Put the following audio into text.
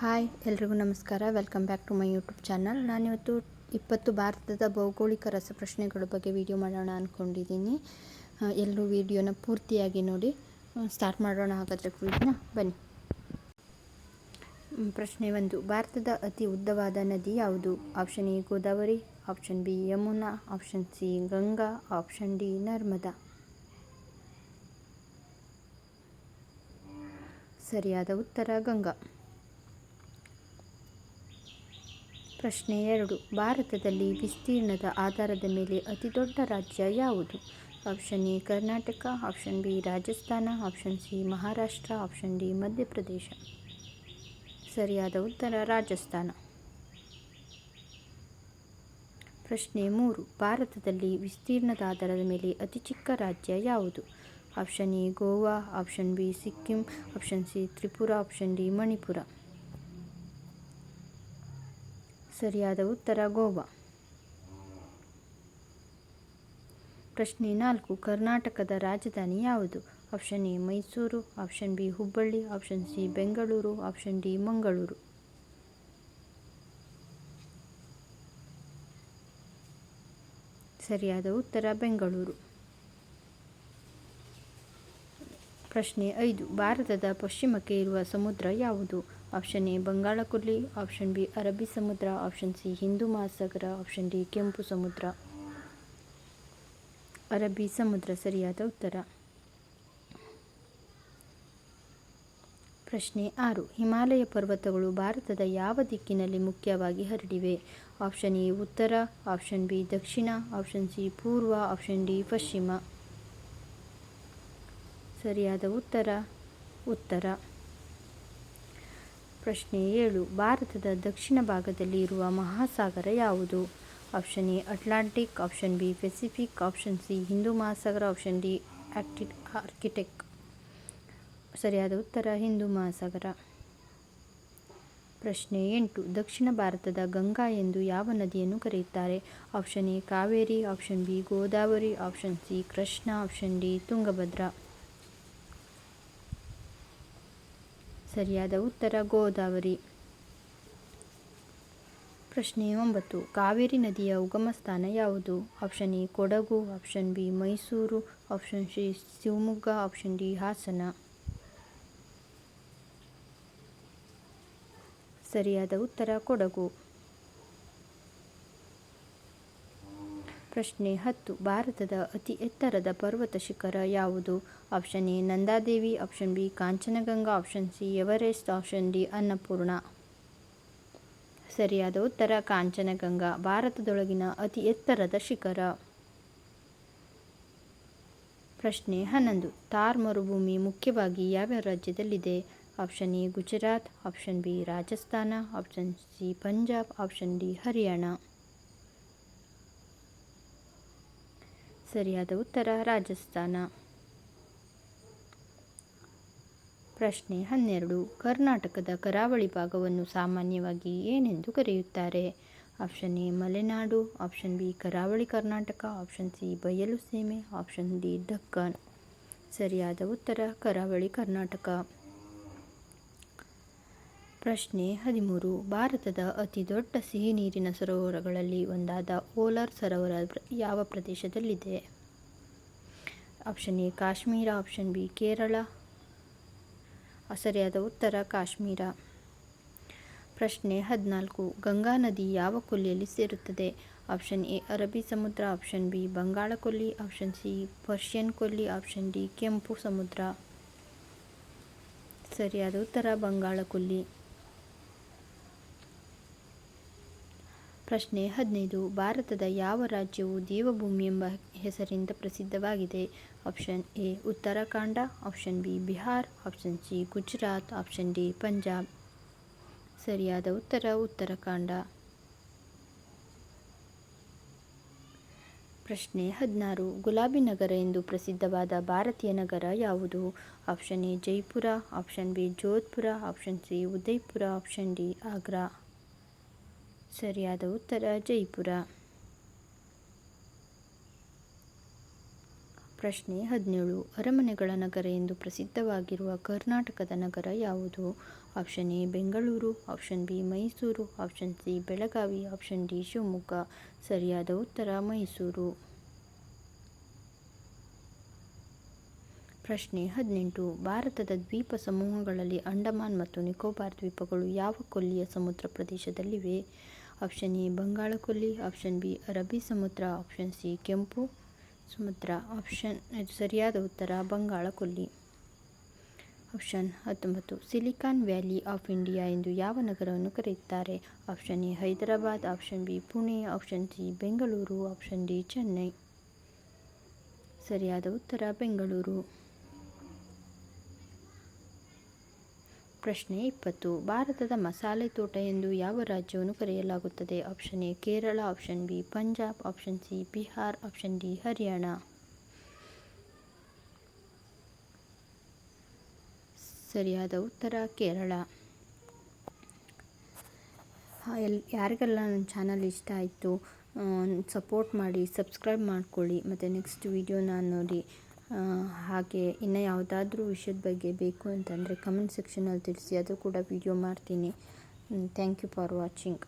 Hi ಎಲ್ರಿಗೂ ನಮಸ್ಕಾರ. Welcome back to my YouTube channel. ನಾನಿವತ್ತು 20 ಭಾರತದ ಭೌಗೋಳಿಕ ರಸಪ್ರಶ್ನೆಗಳ ಬಗ್ಗೆ ವಿಡಿಯೋ ಮಾಡೋಣ ಅಂದ್ಕೊಂಡಿದ್ದೀನಿ. ಎಲ್ಲರೂ ವಿಡಿಯೋನ ಪೂರ್ತಿಯಾಗಿ ನೋಡಿ. ಸ್ಟಾರ್ಟ್ ಮಾಡೋಣ ಹಾಗಾದರೆ ಕ್ವಿಜ್ನ ಬನ್ನಿ. ಪ್ರಶ್ನೆ 1. ಭಾರತದ ಅತಿ ಉದ್ದವಾದ ನದಿ ಯಾವುದು? Option A Godavari, option B Yamuna, option C Ganga, option D Narmada. ಸರಿಯಾದ ಉತ್ತರ ಗಂಗಾ. ಪ್ರಶ್ನೆ 2. ಭಾರತದಲ್ಲಿ ವಿಸ್ತೀರ್ಣದ ಆಧಾರದ ಮೇಲೆ ಅತಿ ದೊಡ್ಡ ರಾಜ್ಯ ಯಾವುದು? Option A Karnataka, option B Rajasthan, option C Maharashtra, option D Madhya Pradesh. ಸರಿಯಾದ ಉತ್ತರ ರಾಜಸ್ಥಾನ. ಪ್ರಶ್ನೆ 3. ಭಾರತದಲ್ಲಿ ವಿಸ್ತೀರ್ಣದ ಆಧಾರದ ಮೇಲೆ ಅತಿ ಚಿಕ್ಕ ರಾಜ್ಯ ಯಾವುದು? Option A Goa, option B Sikkim, option C Tripura, option D Manipur. ಸರಿಯಾದ ಉತ್ತರ ಗೋವಾ. ಪ್ರಶ್ನೆ 4. ಕರ್ನಾಟಕದ ರಾಜಧಾನಿ ಯಾವುದು? Option A Mysuru, option B Hubballi, option C Bengaluru, option D Mangaluru. ಸರಿಯಾದ ಉತ್ತರ ಬೆಂಗಳೂರು. ಪ್ರಶ್ನೆ 5. ಭಾರತದ ಪಶ್ಚಿಮಕ್ಕೆ ಇರುವ ಸಮುದ್ರ ಯಾವುದು? ಆಪ್ಷನ್ ಎ ಬಂಗಾಳಕೊಲ್ಲಿ, ಆಪ್ಷನ್ ಬಿ ಅರಬ್ಬಿ ಸಮುದ್ರ, ಆಪ್ಷನ್ ಸಿ ಹಿಂದೂ ಮಹಾಸಾಗರ, ಆಪ್ಷನ್ ಡಿ ಕೆಂಪು ಸಮುದ್ರ. ಅರಬ್ಬಿ ಸಮುದ್ರ ಸರಿಯಾದ ಉತ್ತರ. ಪ್ರಶ್ನೆ 6. ಹಿಮಾಲಯ ಪರ್ವತಗಳು ಭಾರತದ ಯಾವ ದಿಕ್ಕಿನಲ್ಲಿ ಮುಖ್ಯವಾಗಿ ಹರಡಿವೆ? ಆಪ್ಷನ್ ಎ ಉತ್ತರ, ಆಪ್ಷನ್ ಬಿ ದಕ್ಷಿಣ, ಆಪ್ಷನ್ ಸಿ ಪೂರ್ವ, ಆಪ್ಷನ್ ಡಿ ಪಶ್ಚಿಮ. ಸರಿಯಾದ ಉತ್ತರ ಉತ್ತರ. ಪ್ರಶ್ನೆ 7. ಭಾರತದ ದಕ್ಷಿಣ ಭಾಗದಲ್ಲಿ ಇರುವ ಮಹಾಸಾಗರ ಯಾವುದು? Option A Atlantic, option B Pacific, option C Hindu Mahasagara, option D Arctic. ಸರಿಯಾದ ಉತ್ತರ ಹಿಂದೂ ಮಹಾಸಾಗರ. ಪ್ರಶ್ನೆ 8. ದಕ್ಷಿಣ ಭಾರತದ ಗಂಗಾ ಎಂದು ಯಾವ ನದಿಯನ್ನು ಕರೆಯುತ್ತಾರೆ? Option A Kaveri, option B Godavari, option C Krishna, option D Tungabhadra. ಸರಿಯಾದ ಉತ್ತರ ಗೋದಾವರಿ. ಪ್ರಶ್ನೆ 9. ಕಾವೇರಿ ನದಿಯ ಉಗಮ ಸ್ಥಾನ ಯಾವುದು? Option A Kodagu, option B Mysuru, option C Shivamogga, option D Hassan. ಸರಿಯಾದ ಉತ್ತರ ಕೊಡಗು. ಪ್ರಶ್ನೆ 10. ಭಾರತದ ಅತಿ ಎತ್ತರದ ಪರ್ವತ ಶಿಖರ ಯಾವುದು? Option A Nanda Devi, option B Kanchenjunga, option C Everest, option D Annapurna. ಸರಿಯಾದ ಉತ್ತರ ಕಾಂಚನಗಂಗಾ ಭಾರತದೊಳಗಿನ ಅತಿ ಎತ್ತರದ ಶಿಖರ. ಪ್ರಶ್ನೆ 11. ಥಾರ್ ಮರುಭೂಮಿ ಮುಖ್ಯವಾಗಿ ಯಾವ ರಾಜ್ಯದಲ್ಲಿದೆ? Option A Gujarat, option B Rajasthan, option C Punjab, option D Haryana. ಸರಿಯಾದ ಉತ್ತರ ರಾಜಸ್ಥಾನ. ಪ್ರಶ್ನೆ 12. ಕರ್ನಾಟಕದ ಕರಾವಳಿ ಭಾಗವನ್ನು ಸಾಮಾನ್ಯವಾಗಿ ಏನೆಂದು ಕರೆಯುತ್ತಾರೆ? Option A Malenadu, option B ಕರಾವಳಿ ಕರ್ನಾಟಕ, ಆಪ್ಷನ್ ಸಿ ಬಯಲು ಸೀಮೆ, ಆಪ್ಷನ್ ಡಿ ದಕ್ಕನ್. ಸರಿಯಾದ ಉತ್ತರ ಕರಾವಳಿ ಕರ್ನಾಟಕ. ಪ್ರಶ್ನೆ 13. ಭಾರತದ ಅತಿ ದೊಡ್ಡ ಸಿಹಿ ನೀರಿನ ಸರೋವರಗಳಲ್ಲಿ ಒಂದಾದ ಓಲರ್ ಸರೋವರ ಯಾವ ಪ್ರದೇಶದಲ್ಲಿದೆ? Option A Kashmir, option B Kerala. ಸರಿಯಾದ ಉತ್ತರ ಕಾಶ್ಮೀರ. ಪ್ರಶ್ನೆ 14. ಗಂಗಾ ನದಿ ಯಾವ ಕೊಲ್ಲಿಯಲ್ಲಿ ಸೇರುತ್ತದೆ? ಆಪ್ಷನ್ ಎ ಅರಬ್ಬಿ ಸಮುದ್ರ, ಆಪ್ಷನ್ ಬಿ ಬಂಗಾಳ ಕೊಲ್ಲಿ, ಆಪ್ಷನ್ ಸಿ ಪರ್ಷಿಯನ್ ಕೊಲ್ಲಿ, ಆಪ್ಷನ್ ಡಿ ಕೆಂಪು ಸಮುದ್ರ. ಸರಿಯಾದ ಉತ್ತರ ಬಂಗಾಳ ಕೊಲ್ಲಿ. ಪ್ರಶ್ನೆ 15. ಭಾರತದ ಯಾವ ರಾಜ್ಯವು ದೇವಭೂಮಿ ಎಂಬ ಹೆಸರಿಂದ ಪ್ರಸಿದ್ಧವಾಗಿದೆ? Option A Uttarakhand, option B Bihar, option C Gujarat, option D Punjab. ಸರಿಯಾದ ಉತ್ತರ ಉತ್ತರಾಖಂಡ. ಪ್ರಶ್ನೆ 16. ಗುಲಾಬಿ ನಗರ ಎಂದು ಪ್ರಸಿದ್ಧವಾದ ಭಾರತೀಯ ನಗರ ಯಾವುದು? Option A Jaipur, option B Jodhpur, option C Udaipur, option D Agra. ಸರಿಯಾದ ಉತ್ತರ ಜೈಪುರ. ಪ್ರಶ್ನೆ 17. ಅರಮನೆಗಳ ನಗರ ಎಂದು ಪ್ರಸಿದ್ಧವಾಗಿರುವ ಕರ್ನಾಟಕದ ನಗರ ಯಾವುದು? Option A Bengaluru, option B Mysuru, option C Belagavi, option D Shivamogga. ಸರಿಯಾದ ಉತ್ತರ ಮೈಸೂರು. ಪ್ರಶ್ನೆ 18. ಭಾರತದ ದ್ವೀಪ ಸಮೂಹಗಳಲ್ಲಿ ಅಂಡಮಾನ್ ಮತ್ತು ನಿಕೋಬಾರ್ ದ್ವೀಪಗಳು ಯಾವ ಕೊಲ್ಲಿಯ ಸಮುದ್ರ ಪ್ರದೇಶದಲ್ಲಿವೆ? ಆಪ್ಷನ್ ಎ ಬಂಗಾಳ ಕೊಲ್ಲಿ, ಆಪ್ಷನ್ ಬಿ ಅರಬ್ಬಿ ಸಮುದ್ರ, ಆಪ್ಷನ್ ಸಿ ಕೆಂಪು ಸಮುದ್ರ. ಇದು ಸರಿಯಾದ ಉತ್ತರ ಬಂಗಾಳ ಕೊಲ್ಲಿ. Option 19. Silicon valley of India ಎಂದು ಯಾವ ನಗರವನ್ನು ಕರೆಯುತ್ತಾರೆ? Option A Hyderabad, option B Pune, option C Bengaluru, option D Chennai. ಸರಿಯಾದ ಉತ್ತರ ಬೆಂಗಳೂರು. ಪ್ರಶ್ನೆ 20. ಭಾರತದ ಮಸಾಲೆ ತೋಟ ಎಂದು ಯಾವ ರಾಜ್ಯವನ್ನು ಕರೆಯಲಾಗುತ್ತದೆ? Option A Kerala, option B Punjab, option C Bihar, option D Haryana. ಸರಿಯಾದ ಉತ್ತರ ಕೇರಳ. ಯಾರಿಗೆಲ್ಲ ನನ್ನ ಚಾನಲ್ ಇಷ್ಟ ಆಯಿತು ಸಪೋರ್ಟ್ ಮಾಡಿ, ಸಬ್ಸ್ಕ್ರೈಬ್ ಮಾಡ್ಕೊಳ್ಳಿ ಮತ್ತು ನೆಕ್ಸ್ಟ್ ವಿಡಿಯೋನ ನೋಡಿ. ಹಾಗೆ ಇನ್ನು ಯಾವುದಾದ್ರೂ ವಿಷಯದ ಬಗ್ಗೆ ಬೇಕು ಅಂತಂದರೆ ಕಮೆಂಟ್ ಸೆಕ್ಷನಲ್ಲಿ ತಿಳಿಸಿ, ಅದು ಕೂಡ ವಿಡಿಯೋ ಮಾಡ್ತೀನಿ. Thank you for watching.